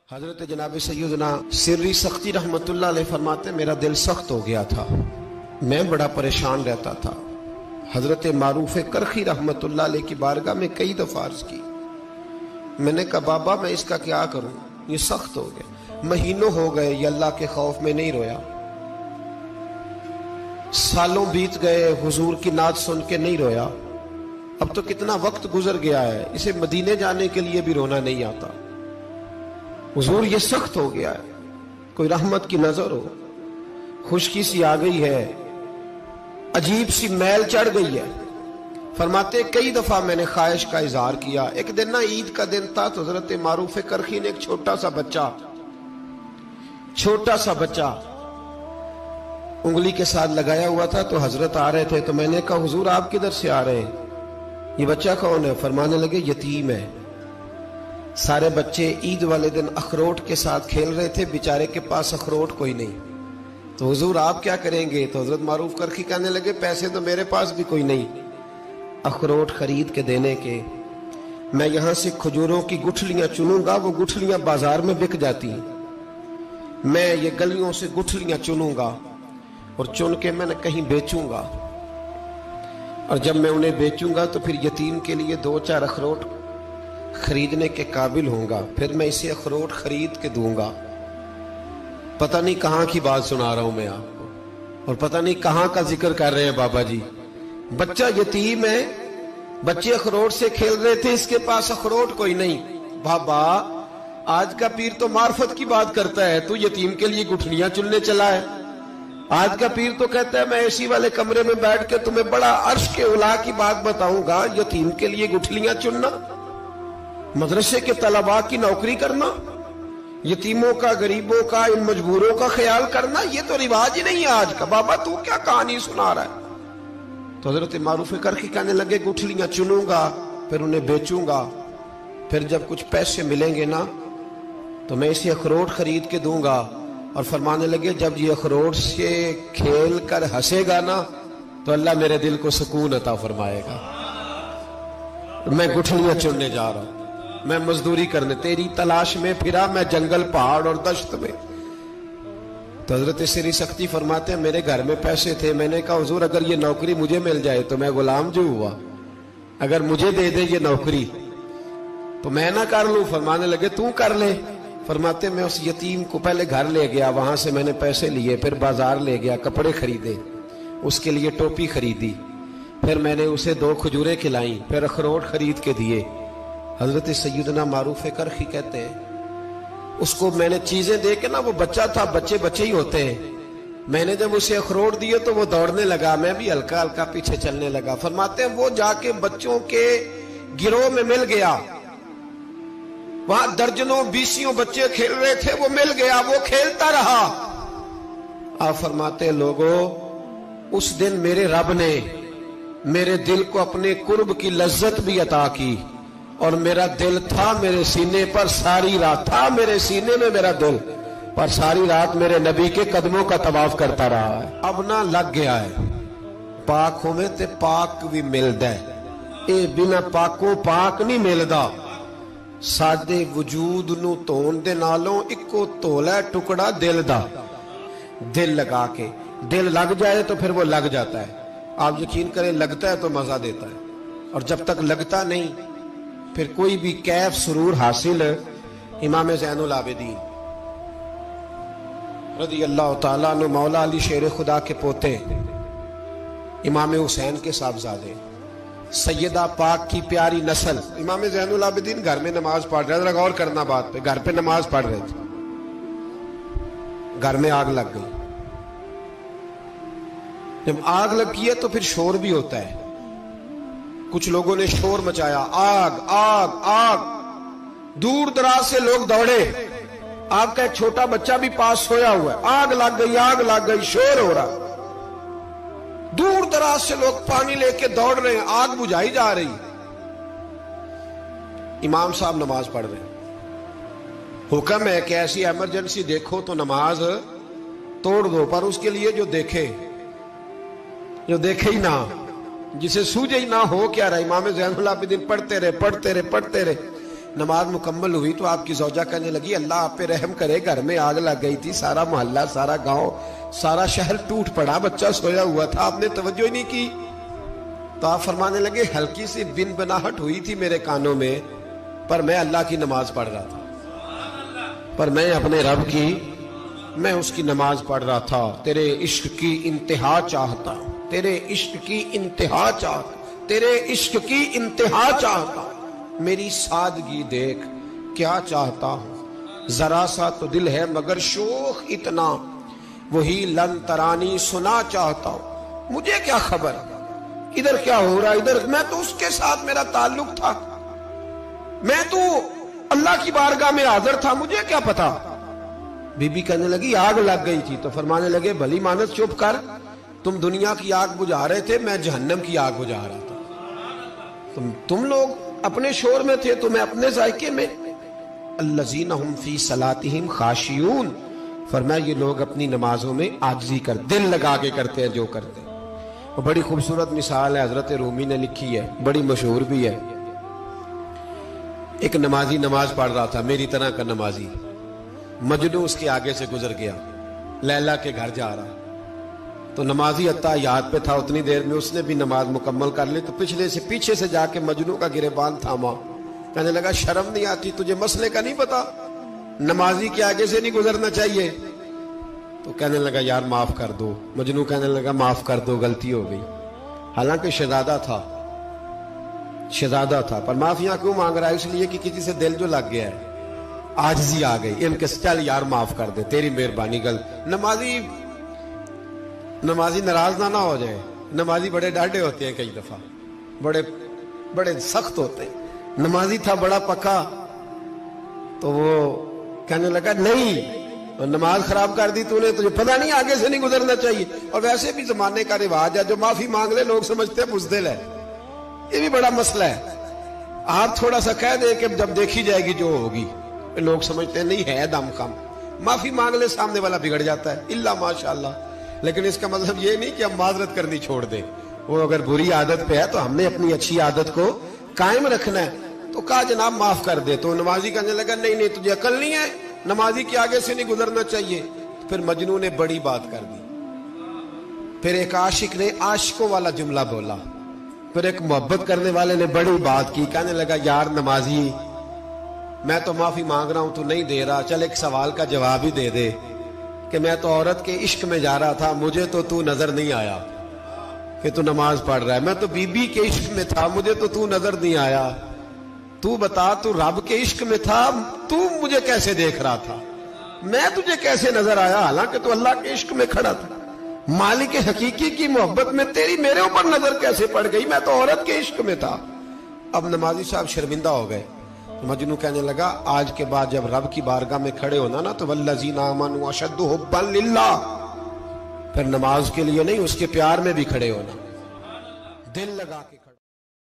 حضرت جناب سیدنا سری سختی رحمتullah علیہ فرماتے میرا دل سخت ہو گیا تھا، میں بڑا پریشان رہتا تھا۔ حضرت معروف کرخی رحمتullah علیہ کی بارگاہ میں کئی دفعہ عرض کی، میں نے کہا بابا میں اس کا کیا کروں، یہ سخت ہو گیا، مہینوں ہو گئے یہ اللہ کے خوف میں نہیں رویا، سالوں بیت گئے حضور کی نعت سن کے نہیں رویا، اب تو کتنا وقت گزر گیا ہے، اسے مدینے جانے کے لیے بھی رونا نہیں آتا، حضور یہ سخت ہو گیا ہے، کوئی رحمت کی نظر ہو، خشکی سی آ گئی ہے، عجیب سی میل چڑھ گئی ہے۔ فرماتے کئی دفعہ میں نے خواہش کا اظہار کیا، ایک دن نا عید کا دن تھا تو حضرت معروف کرخی نے ایک چھوٹا سا بچہ انگلی کے ساتھ لگایا ہوا تھا، تو حضرت آ رہے تھے تو میں نے کہا حضور آپ کدھر سے آ رہے ہیں، یہ بچہ کون ہے؟ فرمانے لگے یتیم ہے۔ سارے بچے عید والے دن اخروٹ کے ساتھ کھیل رہے تھے، بیچارے کے پاس اخروٹ کوئی نہیں، تو حضور آپ کیا کریں گے؟ تو حضرت معروف کرخی کہنے لگے پیسے تو میرے پاس بھی کوئی نہیں اخروٹ خرید کے دینے کے، میں یہاں سے کھجوروں کی گٹھلیاں چنوں گا، وہ گٹھلیاں بازار میں بک جاتی ہیں، میں یہ گلیوں سے گٹھلیاں چنوں گا اور چن کے میں نے کہیں بیچوں گا، اور جب میں انہیں بیچوں گا تو پھر یتیم کے لیے 2-4 اخروٹ خریدنے کے قابل ہوں گا، پھر میں اسے اخروٹ خرید کے دوں گا۔ پتہ نہیں کہاں کی بات سنا رہا ہوں میں آپ کو، اور پتہ نہیں کہاں کا ذکر کر رہے ہیں بابا جی۔ بچہ یتیم ہے، بچے اخروٹ سے کھیل رہے تھے، اس کے پاس اخروٹ کوئی نہیں۔ بابا آج کا پیر تو معرفت کی بات کرتا ہے، تو یتیم کے لیے گٹھلیاں چننے چلا ہے۔ آج کا پیر تو کہتا ہے میں اسی والے کمرے میں بیٹھ کے تمہیں بڑا عرش کے اعلیٰ کی بات بتاؤں گا، یتیم کے لیے گٹھلیاں چننا، مدرسے کے طلباء کی نوکری کرنا، یتیموں کا، غریبوں کا، ان مجبوروں کا خیال کرنا، یہ تو رواج ہی نہیں ہے آج کا۔ بابا تو کیا کہانی سنا رہا ہے؟ تو حضرت معروف کرخی کہنے لگے گٹھلیاں چنوں گا، پھر انہیں بیچوں گا، پھر جب کچھ پیسے ملیں گے نا تو میں اسے اخروٹ خرید کے دوں گا، اور فرمانے لگے جب یہ اخروٹ سے کھیل کر ہنسے گا نا تو اللہ میرے دل کو سکون عطا فرمائے گا۔ میں گٹھلیاں چننے جا رہا ہوں، میں مزدوری کرنے، تیری تلاش میں پھرا میں جنگل، پہاڑ اور دشت میں۔ تو حضرت سری سختی فرماتے ہیں میرے گھر میں پیسے تھے، میں نے کہا حضور اگر یہ نوکری مجھے مل جائے تو میں غلام جو ہوا، اگر مجھے دے دے یہ نوکری تو میں نہ کر لوں؟ فرمانے لگے تو کر لے۔ فرماتے میں اس یتیم کو پہلے گھر لے گیا، وہاں سے میں نے پیسے لیے، پھر بازار لے گیا، کپڑے خریدے، اس کے لیے ٹوپی خریدی، پھر میں نے اسے 2 کھجوریں کھلائیں، پھر اخروٹ خرید کے دیے۔ حضرت سیدنا معروف کرخی کہتے ہیں اس کو میں نے چیزیں دے کے نا، وہ بچہ تھا، بچے ہی ہوتے ہیں، میں نے جب اسے اخروٹ دیے تو وہ دوڑنے لگا، میں بھی ہلکا ہلکا پیچھے چلنے لگا۔ فرماتے ہیں وہ جا کے بچوں کے گروہ میں مل گیا، وہاں درجنوں 20 بچے کھیل رہے تھے، وہ مل گیا، وہ کھیلتا رہا۔ آپ فرماتے ہیں لوگوں اس دن میرے رب نے میرے دل کو اپنے قرب کی لذت بھی عطا کی، اور میرا دل تھا میرے سینے پر ساری رات، تھا میرے سینے میں میرا دل، پر ساری رات میرے نبی کے قدموں کا طواف کرتا رہا ہے۔ اب نہ لگ گیا ہے، پاک ہوئے تے پاک بھی ملدا ہے، اے بنا پاکوں پاک نہیں ملدا۔ سادے وجود نو تون دے نالوں اکو تولا ٹکڑا دل دا، دل لگا کے، دل لگ جائے تو پھر وہ لگ جاتا ہے۔ آپ یقین کریں لگتا ہے تو مزہ دیتا ہے، اور جب تک لگتا نہیں پھر کوئی بھی کیف سرور حاصل۔ امام زین العابدین رضی اللہ تعالیٰ عنہ مولا علی شیر خدا کے پوتے، امام حسین کے صاحبزادے، سیدہ پاک کی پیاری نسل، امام زین العابدین گھر میں نماز پڑھ رہے تھے، غور کرنا بات پہ، گھر پہ نماز پڑھ رہے تھے، گھر میں آگ لگ گئی۔ جب آگ لگی ہے تو پھر شور بھی ہوتا ہے، کچھ لوگوں نے شور مچایا، آگ آگ آگ، دور دراز سے لوگ دوڑے، آپ کا ایک چھوٹا بچہ بھی پاس سویا ہوا ہے، آگ لگ گئی، شور ہو رہا، دور دراز سے لوگ پانی لے کے دوڑ رہے ہیں، آگ بجھائی جا رہی، امام صاحب نماز پڑھ رہے ہیں۔ حکم ہے کہ ایسی ایمرجنسی دیکھو تو نماز توڑ دو، پر اس کے لیے جو دیکھے ہی نہ، جسے سوجے ہی نہ ہو کیا رہا۔ امام زین العابدین پڑھتے رہے، نماز مکمل ہوئی تو آپ کی زوجہ کہنے لگی اللہ آپ پہ رحم کرے، گھر میں آگ لگ گئی تھی، سارا محلہ، سارا گاؤں، سارا شہر ٹوٹ پڑا، بچہ سویا ہوا تھا، آپ نے توجہ ہی نہیں کی۔ تو آپ فرمانے لگے ہلکی سی بن بناہٹ ہوئی تھی میرے کانوں میں، پر میں اللہ کی نماز پڑھ رہا تھا، پر میں اپنے رب کی میں اس کی نماز پڑھ رہا تھا، تیرے عشق کی انتہا چاہتا، تیرے عشق کی انتہا چاہتا، تیرے عشق کی انتہا چاہتا، میری سادگی دیکھ کیا چاہتا ہوں، ذرا سا تو دل ہے مگر شوخ اتنا، وہی لن ترانی سنا چاہتا ہوں، مجھے کیا خبر ادھر کیا ہو رہا، ادھر میں تو اس کے ساتھ میرا تعلق تھا، میں تو اللہ کی بارگاہ میں حاضر تھا، مجھے کیا پتا۔ بی بی کہنے لگی آگ لگ گئی تھی، تو فرمانے لگے بھلی مانس چپ کر، تم دنیا کی آگ بجھا رہے تھے، میں جہنم کی آگ بجھا رہا تھا، تم لوگ اپنے شور میں تھے تو میں اپنے ذائقے میں۔ الذین ہم فی صلاتہم خاشعون، فرمایا یہ لوگ اپنی نمازوں میں عاجزی کر دل لگا کے کرتے ہیں جو کرتے ہیں۔ وہ بڑی خوبصورت مثال ہے، حضرت رومی نے لکھی ہے، بڑی مشہور بھی ہے۔ ایک نمازی نماز پڑھ رہا تھا، میری طرح کا نمازی، مجنو اس کے آگے سے گزر گیا، لیلا کے گھر جا رہا، تو نمازی اتحیات پہ تھا، اتنی دیر میں اس نے بھی نماز مکمل کر لی، تو پیچھے سے جا کے مجنو کا گریبان تھاما، کہنے لگا شرم نہیں آتی تجھے، مسئلے کا نہیں پتا، نمازی کے آگے سے نہیں گزرنا چاہیے؟ تو کہنے لگا یار معاف کر دو، مجنو کہنے لگا معاف کر دو، غلطی ہو گئی، حالانکہ شہزادہ تھا، پر معافیاں کیوں مانگ رہا ہے؟ اس لیے کہ کسی سے دل جو لگ گیا ہے، عاجزی آ گئی، ان کے چل یار معاف کر دے، تیری مہربانی، نمازی ناراض نہ ہو جائے، نمازی بڑے ڈاڈے ہوتے ہیں، کئی دفعہ بڑے سخت ہوتے ہیں، نمازی تھا بڑا پکا، تو وہ کہنے لگا نہیں، نماز خراب کر دی تو نے، تجھے پتہ نہیں آگے سے نہیں گزرنا چاہیے، اور ویسے بھی زمانے کا رواج ہے، جو معافی مانگ لے لوگ سمجھتے ہیں بزدل ہے، یہ بھی بڑا مسئلہ ہے، آپ تھوڑا سا کہہ دیں کہ جب دیکھی جائے گی جو ہوگی، لوگ سمجھتے ہیں نہیں ہے دم کم، معافی مانگ لے سامنے والا بگڑ جاتا ہے، الا ماشاءاللہ، لیکن اس کا مطلب یہ نہیں کہ ہم معذرت کرنی چھوڑ دیں، وہ اگر بری عادت پہ ہے تو ہم نے اپنی اچھی عادت کو قائم رکھنا ہے، تو کہا جناب معاف کر دے، تو نمازی کہنے لگا نہیں تجھے عقل نہیں ہے، نمازی کے آگے سے نہیں گزرنا چاہیے، پھر مجنون نے بڑی بات کر دی، پھر ایک عاشق نے عاشقوں والا جملہ بولا، پھر ایک محبت کرنے والے نے بڑی بات کی، کہنے لگا یار نمازی میں تو معافی مانگ رہا ہوں تو نہیں دے رہا، چل ایک سوال کا جواب ہی دے دے کہ میں تو عورت کے عشق میں جا رہا تھا، مجھے تو نظر نہیں آیا کہ تو نماز پڑھ رہا ہے، میں تو بی بی کے عشق میں تھا، مجھے تو نظر نہیں آیا، تو بتا تو رب کے عشق میں تھا، تو مجھے کیسے دیکھ رہا تھا، میں تجھے کیسے نظر آیا، حالانکہ تو اللہ کے عشق میں کھڑا تھا، مالک حقیقی کی محبت میں تیری میرے اوپر نظر کیسے پڑ گئی، میں تو عورت کے عشق میں تھا۔ اب نمازی صاحب شرمندہ ہو گئے، مجنو کہنے لگا آج کے بعد جب رب کی بارگاہ میں کھڑے ہونا نا تو والذین آمنوا اشد حبا للہ، پھر نماز کے لیے نہیں، اس کے پیار میں بھی کھڑے ہونا، دل لگا کے